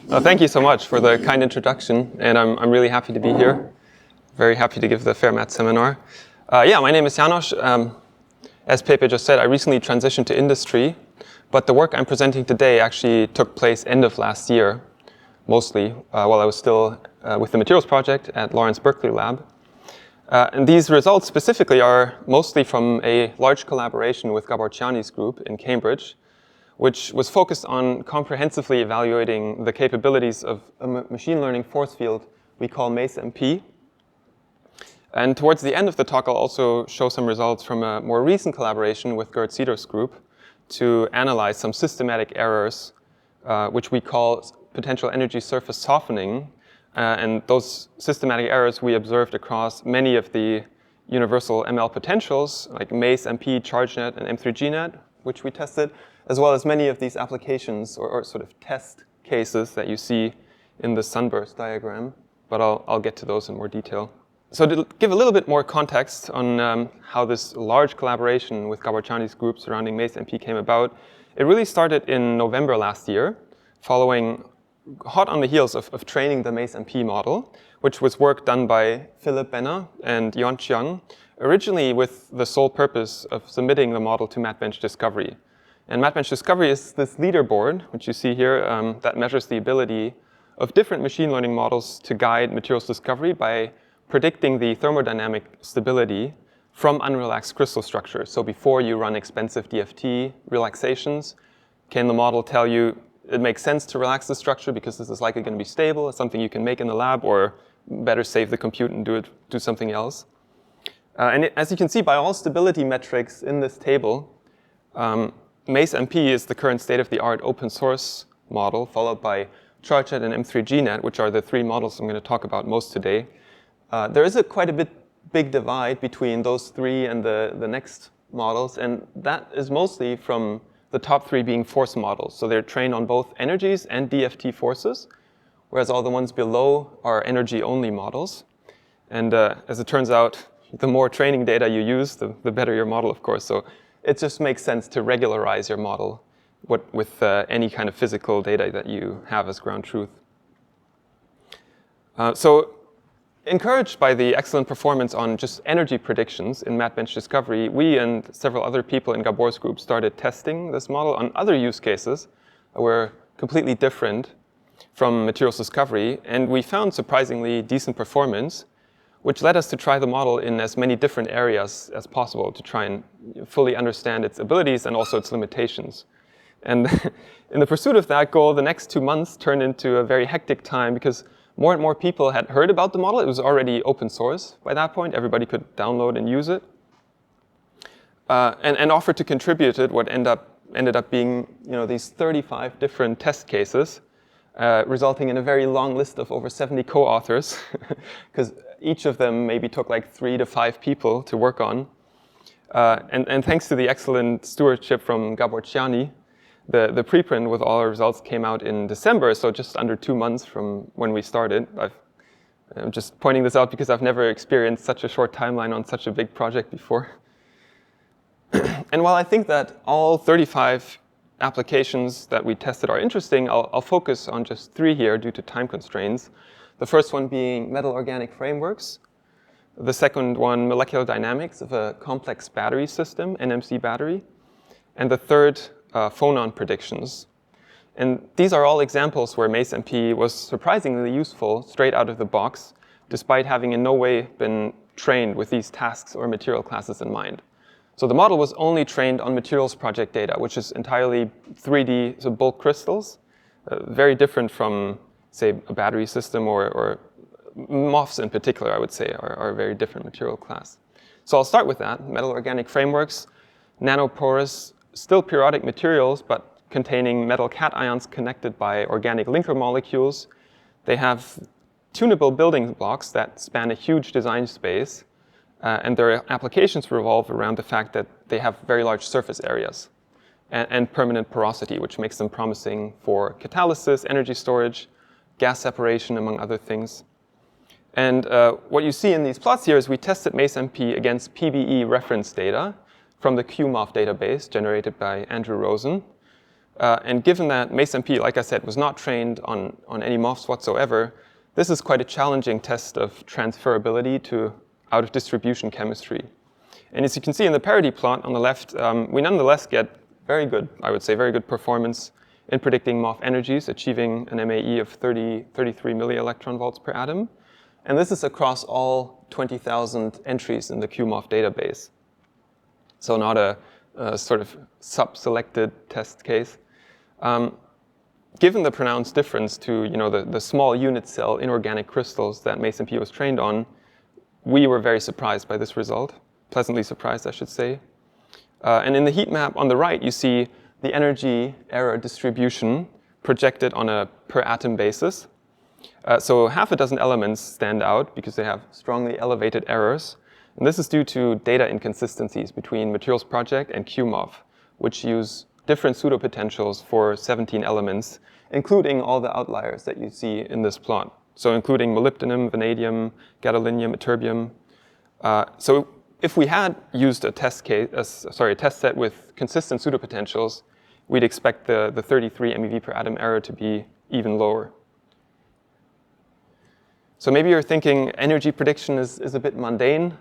Thank you so much for the kind introduction, and I'm really happy to be here. Very happy to give the FAIRmat seminar. My name is Janosh. As Pepe just said, I recently transitioned to industry, but the work I'm presenting today actually took place end of last year, mostly, while I was still with the materials project at Lawrence Berkeley Lab. And these results specifically are mostly from a large collaboration with Gabor Ciani's group in Cambridge, which was focused on comprehensively evaluating the capabilities of a machine learning force field we call MACE-MP. And towards the end of the talk, I'll also show some results from a more recent collaboration with Gerd Sieder's group to analyze some systematic errors, which we call potential energy surface softening. And those systematic errors we observed across many of the universal ML potentials, like MACE-MP, CHGNet, and M3GNet, which we tested, as well as many of these applications or sort of test cases that you see in the sunburst diagram. But I'll get to those in more detail. So to give a little bit more context on how this large collaboration with Gabor Ciani's group surrounding MACE-MP came about, it really started in November last year, following hot on the heels of training the MACE-MP model, which was work done by Philip Benner and Yuan Qiang, originally with the sole purpose of submitting the model to Matbench Discovery. And Matbench Discovery is this leaderboard, which you see here, that measures the ability of different machine learning models to guide materials discovery by predicting the thermodynamic stability from unrelaxed crystal structures. So before you run expensive DFT relaxations, can the model tell you it makes sense to relax the structure because this is likely going to be stable, it's something you can make in the lab, or better save the compute and do something else? As you can see by all stability metrics in this table, MACE-MP is the current state-of-the-art open source model, followed by CHGNet and M3GNet, which are the three models I'm going to talk about most today. There is quite a big divide between those three and the next models, and that is mostly from the top three being force models. So they're trained on both energies and DFT forces, whereas all the ones below are energy-only models. And as it turns out, the more training data you use, the better your model, of course. So it just makes sense to regularize your model with any kind of physical data that you have as ground truth. So encouraged by the excellent performance on just energy predictions in Matbench Discovery, we and several other people in Gabor's group started testing this model on other use cases that were completely different from materials discovery, and we found surprisingly decent performance, which led us to try the model in as many different areas as possible to try and fully understand its abilities and also its limitations. And in the pursuit of that goal, the next 2 months turned into a very hectic time because more and more people had heard about the model. It was already open source by that point. Everybody could download and use it. And offered to contribute to it what ended up being these 35 different test cases, resulting in a very long list of over 70 co-authors, because each of them maybe took like 3 to 5 people to work on. And thanks to the excellent stewardship from Gabor Ciani, the preprint with all our results came out in December, so just under 2 months from when we started. I'm just pointing this out because I've never experienced such a short timeline on such a big project before. And while I think that all 35 applications that we tested are interesting, I'll focus on just 3 here due to time constraints. The first one being metal organic frameworks. The second one, molecular dynamics of a complex battery system, NMC battery. And the third, phonon predictions. And these are all examples where MACE-MP was surprisingly useful straight out of the box, despite having in no way been trained with these tasks or material classes in mind. So the model was only trained on materials project data, which is entirely 3D, so bulk crystals, very different from, say, a battery system or MOFs in particular, I would say, are a very different material class. So I'll start with that, metal organic frameworks, nanoporous, still periodic materials, but containing metal cations connected by organic linker molecules. They have tunable building blocks that span a huge design space, and their applications revolve around the fact that they have very large surface areas and permanent porosity, which makes them promising for catalysis, energy storage, gas separation, among other things. And what you see in these plots here is we tested MACE-MP against PBE reference data from the QMOF database generated by Andrew Rosen. And given that MACE-MP, like I said, was not trained on any MOFs whatsoever, this is quite a challenging test of transferability to out-of-distribution chemistry. And as you can see in the parity plot on the left, we nonetheless get very good, I would say, very good performance in predicting MOF energies, achieving an MAE of 33 millielectron volts per atom. And this is across all 20,000 entries in the QMOF database. So not a sort of sub-selected test case. Given the pronounced difference to the small unit cell inorganic crystals that MACE-MP was trained on, we were very surprised by this result. Pleasantly surprised, I should say. And in the heat map on the right, you see the energy error distribution projected on a per atom basis. So half a dozen elements stand out because they have strongly elevated errors. And this is due to data inconsistencies between Materials Project and QMOF, which use different pseudopotentials for 17 elements, including all the outliers that you see in this plot. So including molybdenum, vanadium, gadolinium, ytterbium. So if we had used a test set with consistent pseudopotentials, we'd expect the 33 MeV per atom error to be even lower. So maybe you're thinking energy prediction is a bit mundane,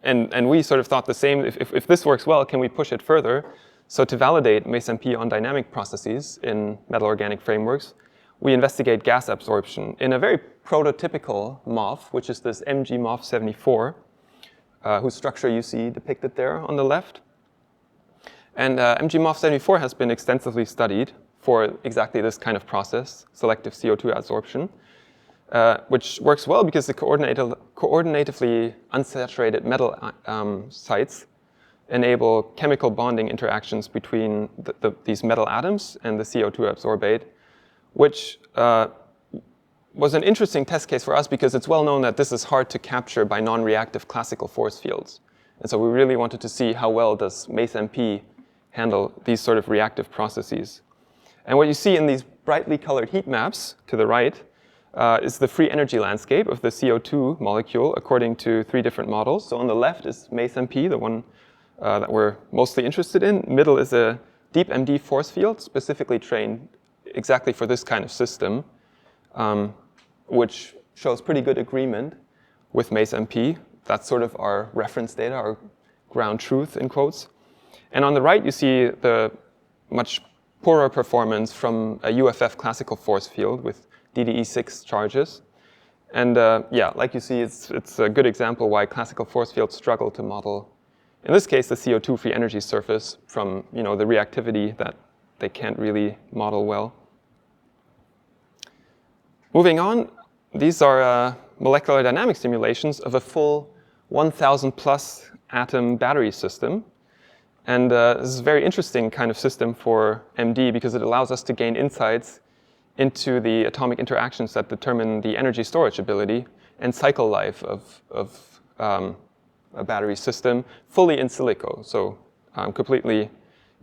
and we sort of thought the same. If this works well, can we push it further? So to validate MACE-MP on dynamic processes in metal organic frameworks, we investigate gas absorption in a very prototypical MOF, which is this MG-MOF74, whose structure you see depicted there on the left. And MG-MOF74 has been extensively studied for exactly this kind of process, selective CO2 adsorption, which works well because the coordinatively unsaturated metal sites enable chemical bonding interactions between these metal atoms and the CO2 absorbate, which was an interesting test case for us because it's well known that this is hard to capture by non-reactive classical force fields. And so we really wanted to see how well does MACE-MP handle these sort of reactive processes. And what you see in these brightly colored heat maps to the right is the free energy landscape of the CO2 molecule according to 3 different models. So on the left is MACE-MP, the one that we're mostly interested in. Middle is a deep MD force field specifically trained exactly for this kind of system, which shows pretty good agreement with MACE-MP. That's sort of our reference data, our ground truth in quotes. And on the right, you see the much poorer performance from a UFF classical force field with DDE6 charges. And yeah, like you see, it's a good example why classical force fields struggle to model, in this case, the CO2 free energy surface from the reactivity that they can't really model well. Moving on, these are molecular dynamic simulations of a full 1,000 plus atom battery system. And this is a very interesting kind of system for MD because it allows us to gain insights into the atomic interactions that determine the energy storage ability and cycle life of a battery system fully in silico, so completely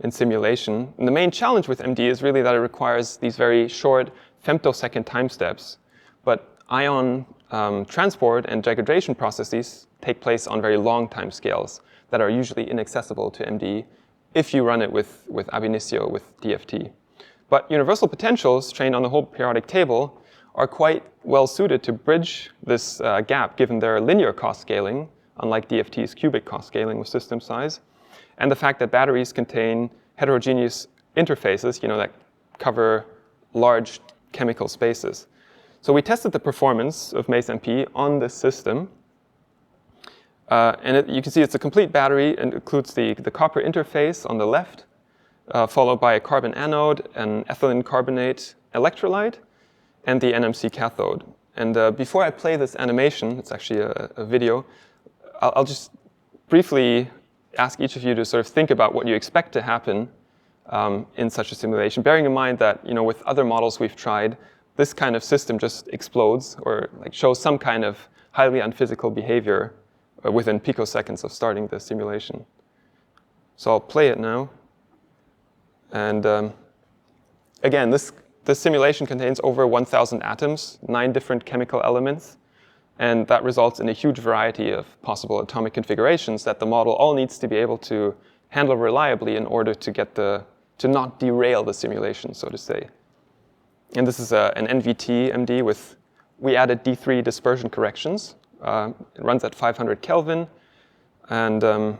in simulation. And the main challenge with MD is really that it requires these very short femtosecond time steps, but ion transport and degradation processes take place on very long time scales that are usually inaccessible to MD if you run it with ab initio, with DFT. But universal potentials trained on the whole periodic table are quite well suited to bridge this gap given their linear cost scaling, unlike DFT's cubic cost scaling with system size, and the fact that batteries contain heterogeneous interfaces, that cover large chemical spaces. So we tested the performance of MACE-MP on this system. And you can see it's a complete battery and includes the copper interface on the left, followed by a carbon anode, an ethylene carbonate electrolyte, and the NMC cathode. And before I play this animation, it's actually a video, I'll just briefly ask each of you to sort of think about what you expect to happen in such a simulation, bearing in mind that with other models we've tried, this kind of system just explodes or shows some kind of highly unphysical behavior within picoseconds of starting the simulation. So I'll play it now. And again, this simulation contains over 1,000 atoms, 9 different chemical elements, and that results in a huge variety of possible atomic configurations that the model all needs to be able to handle reliably in order to get the to not derail the simulation, so to say. And this is an NVT MD with, we added D3 dispersion corrections. It runs at 500 Kelvin. And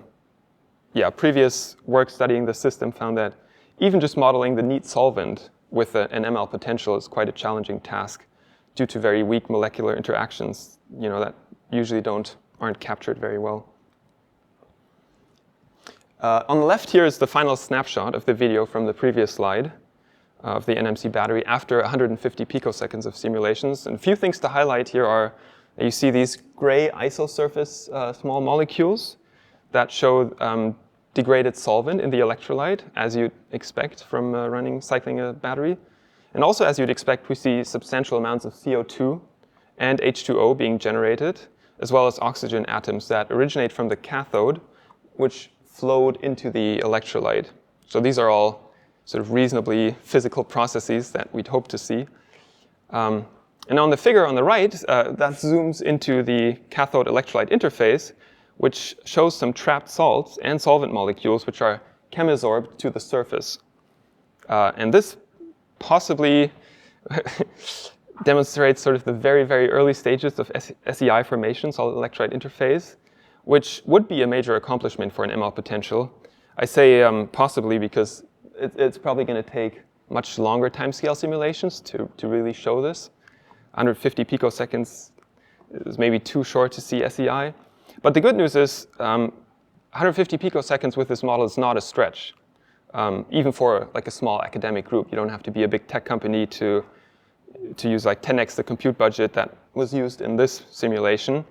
yeah, previous work studying the system found that even just modeling the neat solvent with an ML potential is quite a challenging task due to very weak molecular interactions, that usually aren't captured very well. On the left here is the final snapshot of the video from the previous slide of the NMC battery after 150 picoseconds of simulations. And a few things to highlight here are that you see these gray isosurface small molecules that show degraded solvent in the electrolyte, as you'd expect from cycling a battery. And also, as you'd expect, we see substantial amounts of CO2 and H2O being generated, as well as oxygen atoms that originate from the cathode, which flowed into the electrolyte. So these are all sort of reasonably physical processes that we'd hope to see. And on the figure on the right, that zooms into the cathode electrolyte interface, which shows some trapped salts and solvent molecules which are chemisorbed to the surface. And this possibly demonstrates sort of the very, very early stages of SEI formation, solid electrolyte interface, which would be a major accomplishment for an ML potential. I say possibly because it's probably going to take much longer timescale simulations to really show this. 150 picoseconds is maybe too short to see SEI. But the good news is 150 picoseconds with this model is not a stretch. Even for like a small academic group, you don't have to be a big tech company to use like 10x the compute budget that was used in this simulation.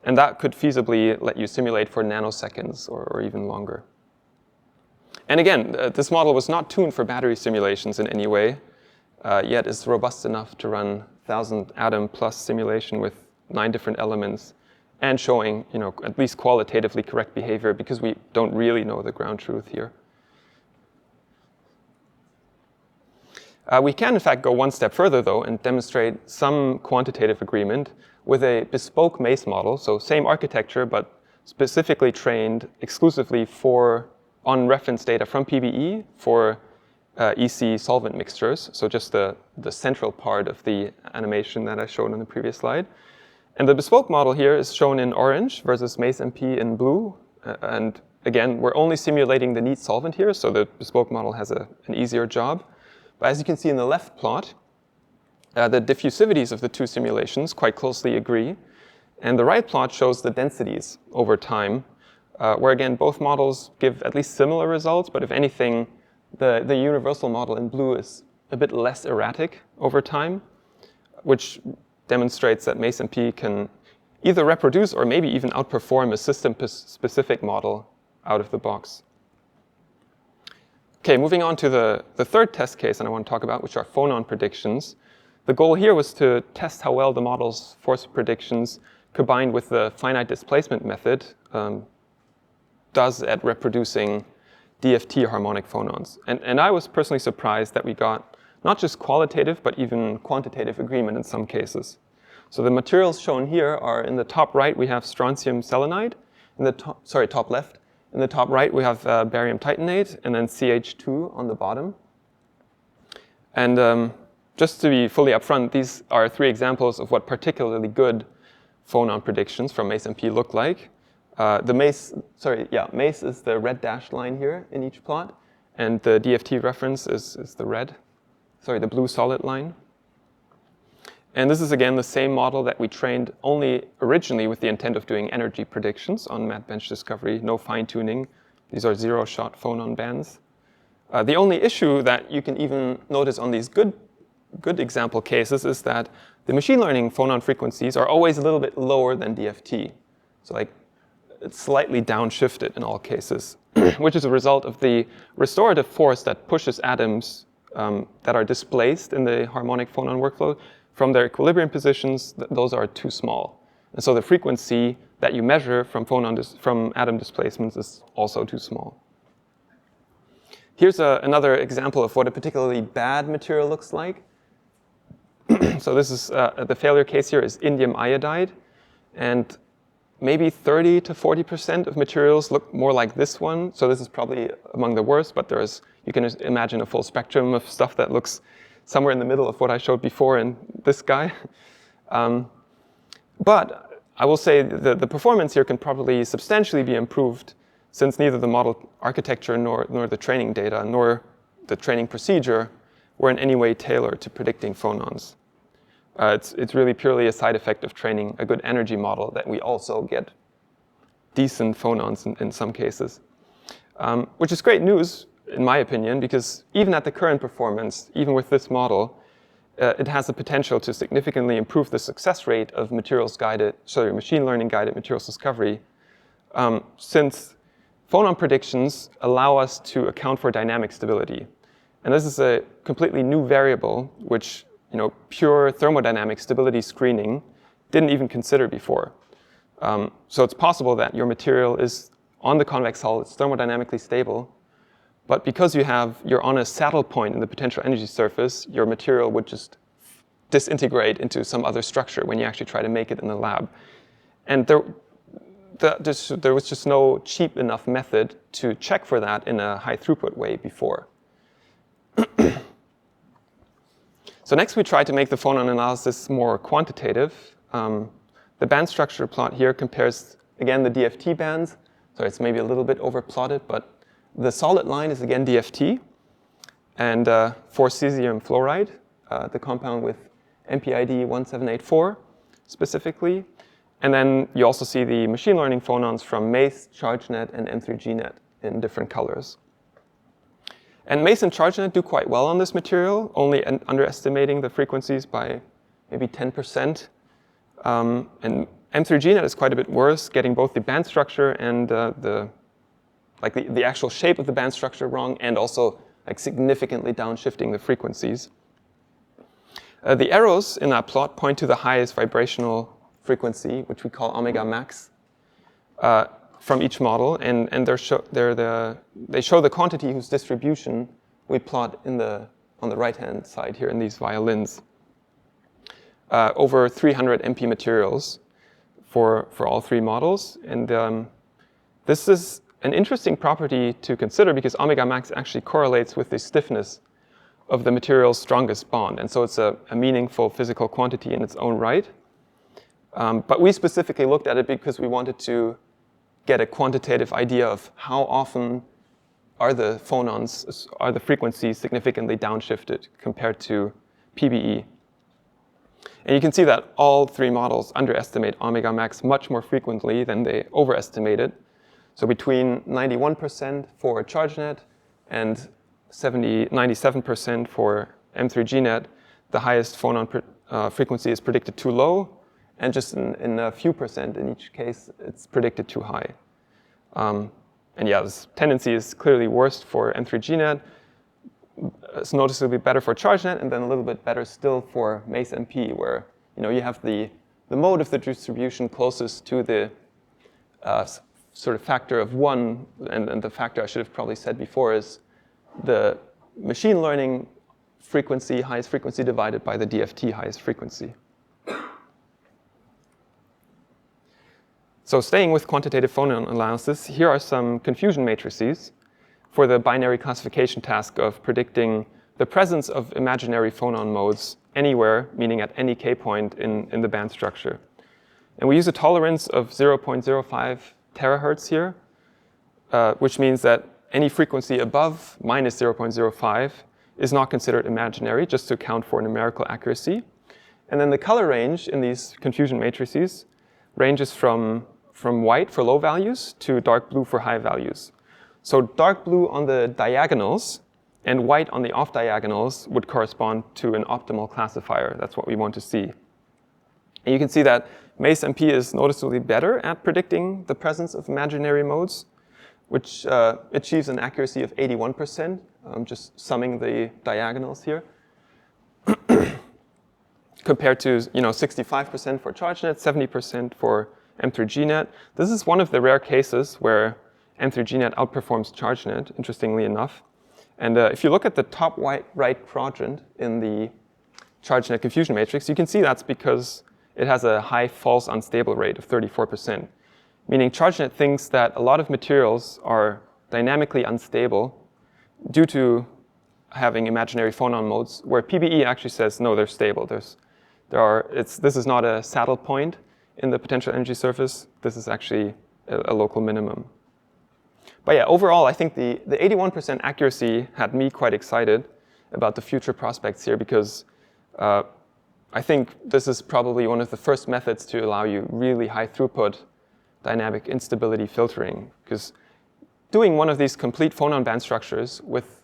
And that could feasibly let you simulate for nanoseconds or even longer. And again, this model was not tuned for battery simulations in any way, yet is robust enough to run 1,000 atom plus simulation with 9 different elements and showing, at least qualitatively correct behavior because we don't really know the ground truth here. We can, in fact, go one step further, though, and demonstrate some quantitative agreement with a bespoke MACE model, so same architecture, but specifically trained exclusively on reference data from PBE for EC solvent mixtures, so just the central part of the animation that I showed on the previous slide. And the bespoke model here is shown in orange versus MACE-MP in blue. And again, we're only simulating the neat solvent here, so the bespoke model has an easier job. But as you can see in the left plot, the diffusivities of the two simulations quite closely agree. And the right plot shows the densities over time, where again, both models give at least similar results, but if anything, the universal model in blue is a bit less erratic over time, which demonstrates that MACE-MP can either reproduce or maybe even outperform a system-specific model out of the box. Okay, moving on to the third test case that I want to talk about, which are phonon predictions. The goal here was to test how well the model's force predictions combined with the finite displacement method does at reproducing DFT harmonic phonons. And I was personally surprised that we got not just qualitative, but even quantitative agreement in some cases. So the materials shown here are in the top right, we have strontium selenide. In the top left. In the top right, we have barium titanate, and then CH2 on the bottom. And just to be fully upfront, these are 3 examples of what particularly good phonon predictions from MACE-MP look like. MACE is the red dashed line here in each plot, and the DFT reference is the blue solid line. And this is again the same model that we trained only originally with the intent of doing energy predictions on Matbench Discovery, no fine tuning. These are 0-shot phonon bands. The only issue that you can even notice on these good example cases is that the machine learning phonon frequencies are always a little bit lower than DFT. So like it's slightly downshifted in all cases, which is a result of the restorative force that pushes atoms that are displaced in the harmonic phonon workflow from their equilibrium positions. Those are too small. And so the frequency that you measure from atom displacements is also too small. Here's another example of what a particularly bad material looks like. So this is the failure case here is indium iodide. And maybe 30 to 40% of materials look more like this one. So this is probably among the worst, but you can imagine a full spectrum of stuff that looks somewhere in the middle of what I showed before and this guy. But I will say the performance here can probably substantially be improved, since neither the model architecture nor the training data nor the training procedure were in any way tailored to predicting phonons. It's really purely a side effect of training a good energy model that we also get decent phonons in some cases, which is great news, in my opinion, because even at the current performance, even with this model, it has the potential to significantly improve the success rate of machine learning guided materials discovery, since phonon predictions allow us to account for dynamic stability. And this is a completely new variable, which pure thermodynamic stability screening didn't even consider before. So it's possible that your material is on the convex hull, it's thermodynamically stable, but because you're on a saddle point in the potential energy surface, your material would just disintegrate into some other structure when you actually try to make it in the lab. And there was just no cheap enough method to check for that in a high throughput way before. So next we tried to make the phonon analysis more quantitative. The band structure plot here compares, again, the DFT bands. So it's maybe a little bit overplotted, but the solid line is again DFT. And for cesium fluoride, the compound with MPID 1784 specifically. And then you also see the machine learning phonons from MACE, CHGNet, and M3GNet in different colors. And MACE and CHGNet do quite well on this material, only underestimating the frequencies by maybe 10%. And M3GNet is quite a bit worse, getting both the band structure and the actual shape of the band structure wrong, and also significantly downshifting the frequencies. The arrows in that plot point to the highest vibrational frequency, which we call omega max, from each model, and they show the quantity whose distribution we plot on the right-hand side here in these violins. Over 300 MP materials for all three models. And this is an interesting property to consider because omega max actually correlates with the stiffness of the material's strongest bond. And so it's a meaningful physical quantity in its own right. But we specifically looked at it because we wanted to get a quantitative idea of how often are the frequencies significantly downshifted compared to PBE. And you can see that all three models underestimate omega max much more frequently than they overestimate it. So between 91% for CHGNet and 97% for M3GNet, the highest phonon frequency is predicted too low, and just in a few percent in each case, it's predicted too high. And yeah, this tendency is clearly worst for M3GNet. It's noticeably better for CHGNet, and then a little bit better still for MACE-MP, where you have the mode of the distribution closest to the sort of factor of 1, and the factor I should have probably said before is the machine learning frequency, highest frequency, divided by the DFT highest frequency. So staying with quantitative phonon analysis, here are some confusion matrices for the binary classification task of predicting the presence of imaginary phonon modes anywhere, meaning at any k point in the band structure. And we use a tolerance of 0.05 terahertz here, which means that any frequency above minus 0.05 is not considered imaginary, just to account for numerical accuracy. And then the color range in these confusion matrices ranges from white for low values to dark blue for high values. So dark blue on the diagonals and white on the off diagonals would correspond to an optimal classifier. That's what we want to see. And you can see that MACE-MP is noticeably better at predicting the presence of imaginary modes, which achieves an accuracy of 81%, just summing the diagonals here, compared to 65% for CHGNet, 70% for M3GNet. This is one of the rare cases where M3GNet outperforms CHGNet, interestingly enough. And if you look at the top right quadrant in the CHGNet confusion matrix, you can see that's because it has a high false unstable rate of 34%. meaning CHGNet thinks that a lot of materials are dynamically unstable due to having imaginary phonon modes, where PBE actually says, no, they're stable. This is not a saddle point in the potential energy surface. This is actually a local minimum. But yeah, overall, I think the 81% accuracy had me quite excited about the future prospects here, because I think this is probably one of the first methods to allow you really high throughput dynamic instability filtering, because doing one of these complete phonon band structures with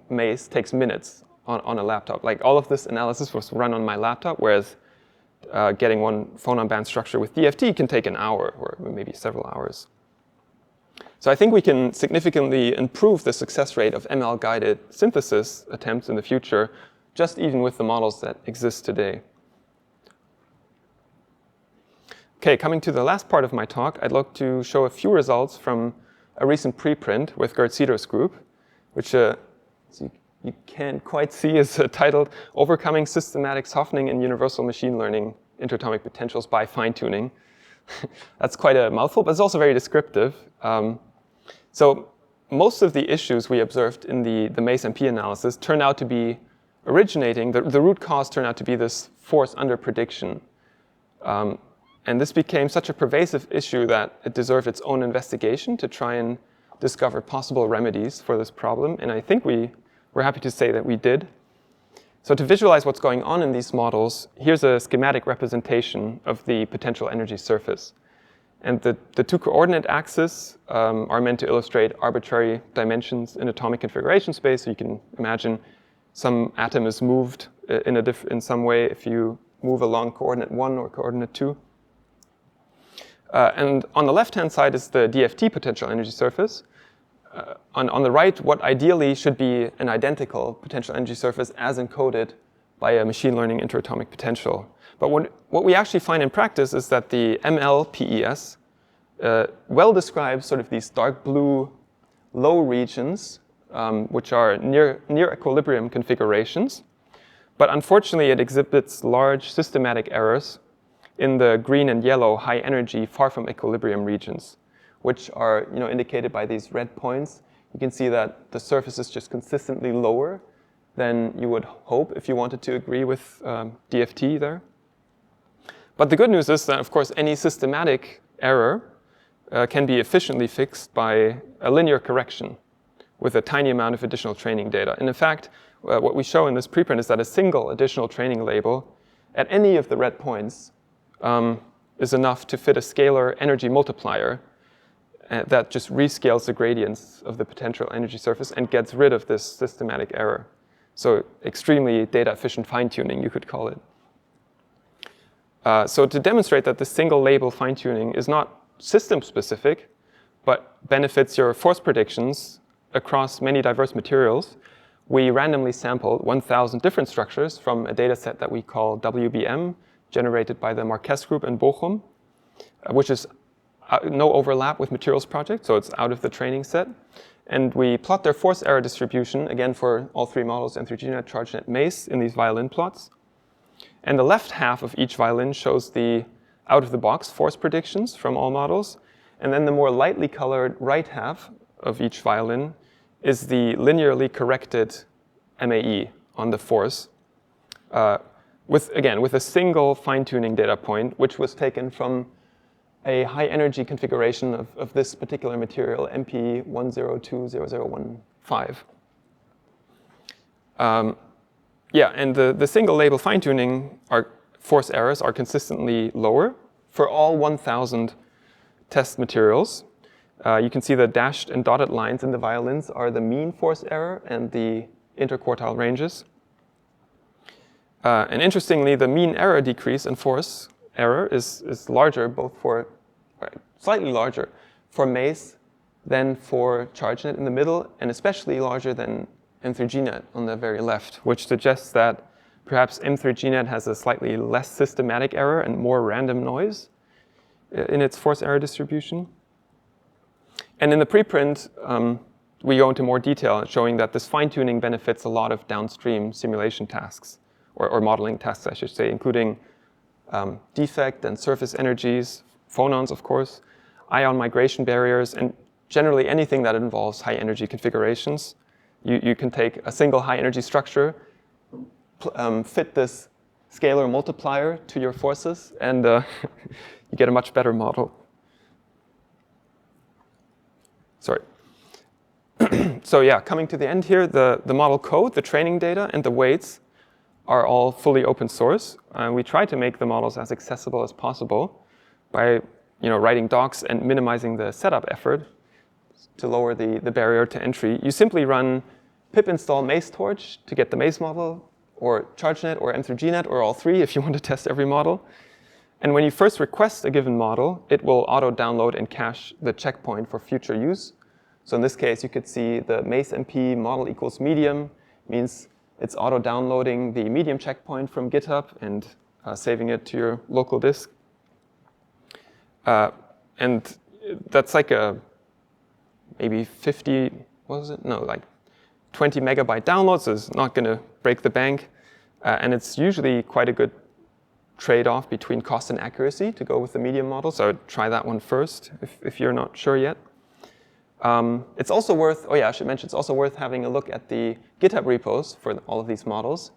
MACE takes minutes on a laptop. Like, all of this analysis was run on my laptop, whereas getting one phonon band structure with DFT can take an hour or maybe several hours. So I think we can significantly improve the success rate of ML-guided synthesis attempts in the future, just even with the models that exist today. Okay, coming to the last part of my talk, I'd like to show a few results from a recent preprint with Gerd Sieder's group, which you can't quite see is titled Overcoming Systematic Softening in Universal Machine Learning Interatomic Potentials by Fine-Tuning. That's quite a mouthful, but it's also very descriptive. So most of the issues we observed in the MACE-MP analysis turned out to be originating, the root cause turned out to be this force under prediction. And this became such a pervasive issue that it deserved its own investigation to try and discover possible remedies for this problem. And I think we're happy to say that we did. So to visualize what's going on in these models, here's a schematic representation of the potential energy surface. And the two coordinate axes are meant to illustrate arbitrary dimensions in atomic configuration space. So you can imagine some atom is moved in some way if you move along coordinate 1 or coordinate 2. And on the left-hand side is the DFT potential energy surface. On the right, what ideally should be an identical potential energy surface as encoded by a machine learning interatomic potential. But what we actually find in practice is that the ML-PES well describes sort of these dark blue low regions, which are near equilibrium configurations. But unfortunately, it exhibits large systematic errors in the green and yellow high energy far from equilibrium regions, which are indicated by these red points. You can see that the surface is just consistently lower than you would hope if you wanted to agree with DFT there. But the good news is that, of course, any systematic error can be efficiently fixed by a linear correction with a tiny amount of additional training data. And in fact, what we show in this preprint is that a single additional training label at any of the red points is enough to fit a scalar energy multiplier that just rescales the gradients of the potential energy surface and gets rid of this systematic error. So extremely data efficient fine-tuning, you could call it. So to demonstrate that the single label fine-tuning is not system specific, but benefits your force predictions across many diverse materials, we randomly sampled 1,000 different structures from a data set that we call WBM, generated by the Marquez group in Bochum, which is no overlap with materials project, so it's out of the training set. And we plot their force error distribution, again for all three models, M3GNet, CHGNet, MACE, in these violin plots. And the left half of each violin shows the out-of-the-box force predictions from all models. And then the more lightly colored right half of each violin is the linearly corrected MAE on the force, with a single fine-tuning data point, which was taken from a high-energy configuration of this particular material, MP10200015. And the single label fine-tuning force errors are consistently lower for all 1,000 test materials. You can see the dashed and dotted lines in the violins are the mean force error and the interquartile ranges. And interestingly, the mean error decrease in force error is larger, slightly larger for MACE than for CHGNet in the middle, and especially larger than M3GNet on the very left, which suggests that perhaps M3GNet has a slightly less systematic error and more random noise in its force error distribution. And in the preprint, we go into more detail, showing that this fine-tuning benefits a lot of downstream simulation tasks, or modeling tasks, I should say, including defect and surface energies, phonons, of course, ion migration barriers, and generally anything that involves high energy configurations. You can take a single high energy structure, fit this scalar multiplier to your forces, and you get a much better model. Sorry. So yeah, coming to the end here, the model code, the training data, and the weights are all fully open source. We try to make the models as accessible as possible by writing docs and minimizing the setup effort to lower the barrier to entry. You simply run pip install macetorch to get the mace model, or CHGNet, or M3GNet, or all three if you want to test every model. And when you first request a given model, it will auto-download and cache the checkpoint for future use. So in this case, you could see the MACE-MP model equals medium means it's auto-downloading the medium checkpoint from GitHub and saving it to your local disk. And that's like a maybe 50, what was it? No, like 20 megabyte download, so it's not going to break the bank. And it's usually quite a good trade-off between cost and accuracy to go with the medium model. So I would try that one first if you're not sure yet. It's also worth, I should mention, it's also worth having a look at the GitHub repos for all of these models.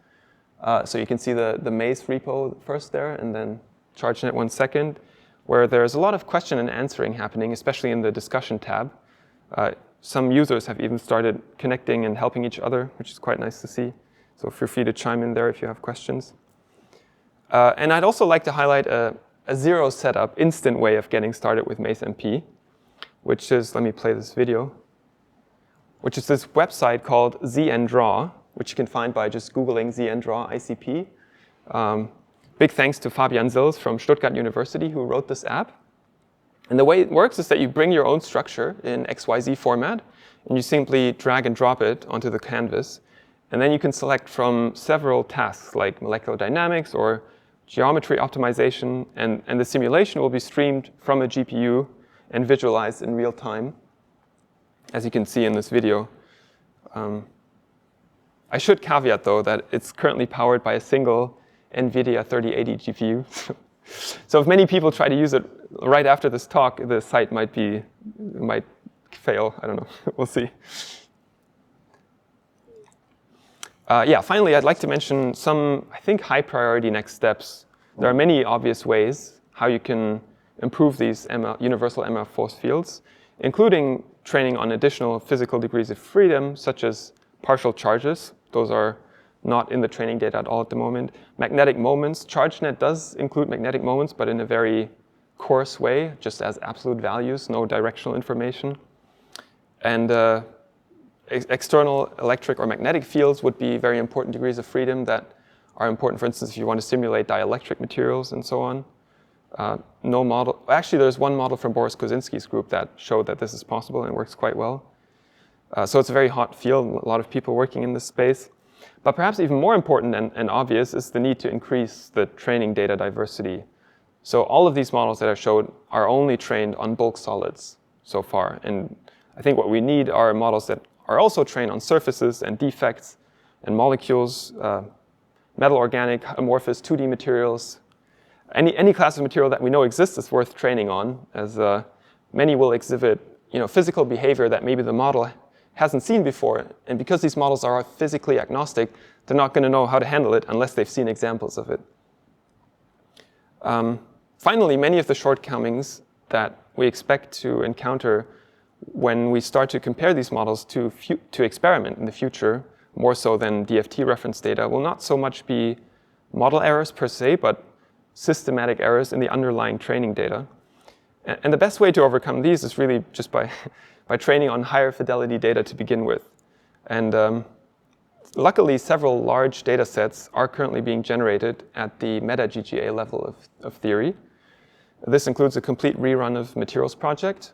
So you can see the MACE repo first there, and then CHGNet one second, where there's a lot of question and answering happening, especially in the discussion tab. Some users have even started connecting and helping each other, which is quite nice to see. So feel free to chime in there if you have questions. And I'd also like to highlight a zero setup, instant way of getting started with MACE-MP, which is, let me play this video, which is this website called ZNDraw, which you can find by just Googling ZNDraw ICP. Big thanks to Fabian Sills from Stuttgart University who wrote this app. And the way it works is that you bring your own structure in XYZ format, and you simply drag and drop it onto the canvas. And then you can select from several tasks like molecular dynamics or geometry optimization, and the simulation will be streamed from a GPU and visualized in real time, as you can see in this video. I should caveat, though, that it's currently powered by a single NVIDIA 3080 GPU. So if many people try to use it right after this talk, the site might fail. I don't know. We'll see. Finally, I'd like to mention some, I think, high priority next steps. There are many obvious ways how you can improve these universal ML force fields, including training on additional physical degrees of freedom, such as partial charges. Those are not in the training data at all at the moment. Magnetic moments. CHGNet does include magnetic moments, but in a very coarse way, just as absolute values, no directional information. And external electric or magnetic fields would be very important degrees of freedom that are important, for instance, if you want to simulate dielectric materials and so on. No model. Actually, there's one model from Boris Kosinski's group that showed that this is possible and works quite well. So it's a very hot field, a lot of people working in this space. But perhaps even more important and obvious is the need to increase the training data diversity. So all of these models that I showed are only trained on bulk solids so far. And I think what we need are models that are also trained on surfaces and defects and molecules, metal, organic, amorphous, 2D materials. Any class of material that we know exists is worth training on, as many will exhibit physical behavior that maybe the model hasn't seen before. And because these models are physically agnostic, they're not going to know how to handle it unless they've seen examples of it. Finally, many of the shortcomings that we expect to encounter when we start to compare these models to experiment in the future, more so than DFT reference data, will not so much be model errors per se, but systematic errors in the underlying training data. And the best way to overcome these is really just by training on higher fidelity data to begin with. And luckily, several large data sets are currently being generated at the meta-GGA level of theory. This includes a complete rerun of Materials Project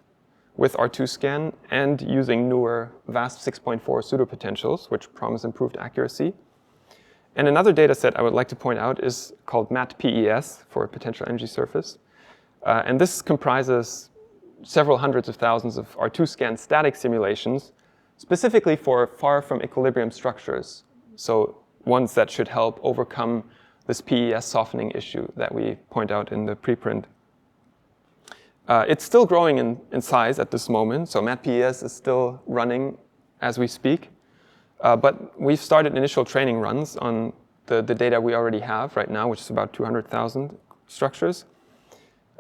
with R2scan and using newer VASP 6.4 pseudopotentials, which promise improved accuracy. And another data set I would like to point out is called MAT-PES for potential energy surface. And this comprises several hundreds of thousands of R2scan static simulations, specifically for far from equilibrium structures. So ones that should help overcome this PES softening issue that we point out in the preprint. It's still growing in size at this moment, so MatPES is still running as we speak. But we've started initial training runs on the data we already have right now, which is about 200,000 structures.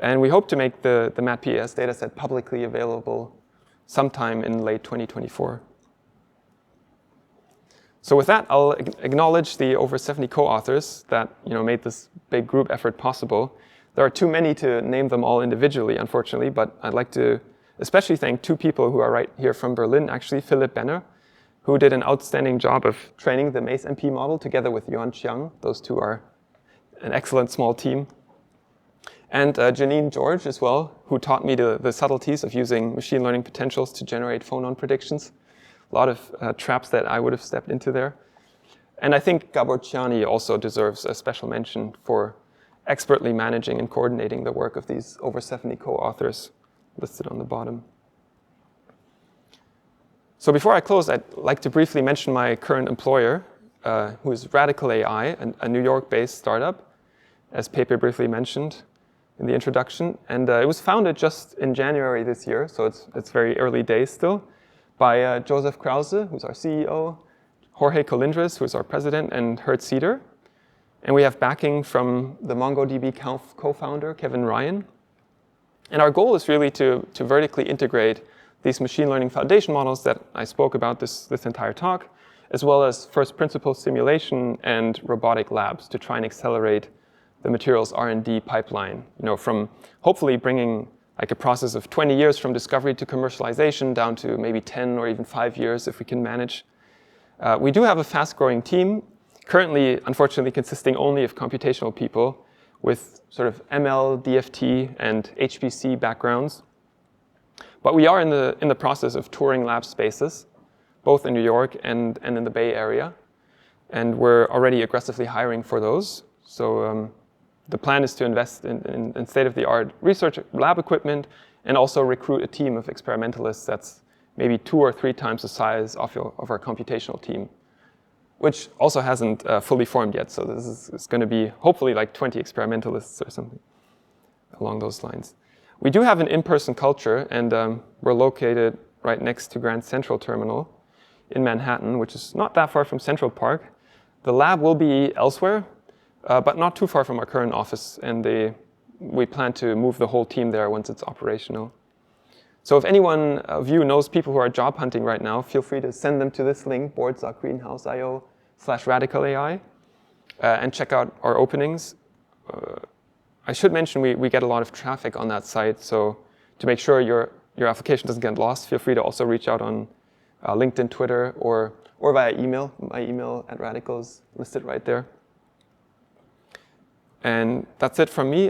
And we hope to make the MatPES dataset publicly available sometime in late 2024. So with that, I'll acknowledge the over 70 co-authors that made this big group effort possible. There are too many to name them all individually, unfortunately, but I'd like to especially thank two people who are right here from Berlin, actually, Philipp Benner, who did an outstanding job of training the MACE-MP model together with Yuan Qiang. Those two are an excellent small team. And Janine George as well, who taught me the subtleties of using machine learning potentials to generate phonon predictions. A lot of traps that I would have stepped into there. And I think Gabor Ciani also deserves a special mention for expertly managing and coordinating the work of these over 70 co-authors listed on the bottom. So before I close, I'd like to briefly mention my current employer, who is Radical AI, a New York-based startup, as Pepe briefly mentioned in the introduction. And it was founded just in January this year, so it's very early days still, by Joseph Krause, who's our CEO, Jorge Colindres, who's our president, and Hert Cedar. And we have backing from the MongoDB co-founder, Kevin Ryan. And our goal is really to vertically integrate these machine learning foundation models that I spoke about this entire talk, as well as first principles simulation and robotic labs to try and accelerate the materials R&D pipeline, from hopefully bringing like a process of 20 years from discovery to commercialization down to maybe 10 or even 5 years if we can manage. We do have a fast-growing team, currently, unfortunately, consisting only of computational people with sort of ML, DFT, and HPC backgrounds. But we are in the process of touring lab spaces, both in New York and in the Bay Area. And we're already aggressively hiring for those. So the plan is to invest in state-of-the-art research lab equipment and also recruit a team of experimentalists that's maybe 2 or 3 times the size of our computational team, which also hasn't fully formed yet. So this is going to be hopefully like 20 experimentalists or something along those lines. We do have an in-person culture, and we're located right next to Grand Central Terminal in Manhattan, which is not that far from Central Park. The lab will be elsewhere, but not too far from our current office, and we plan to move the whole team there once it's operational. So if anyone of you knows people who are job hunting right now, feel free to send them to this link, boards.greenhouse.io/radicalai, and check out our openings. I should mention we get a lot of traffic on that site, so to make sure your application doesn't get lost, feel free to also reach out on LinkedIn, Twitter, or via email. My email at Radical is listed right there. And that's it from me.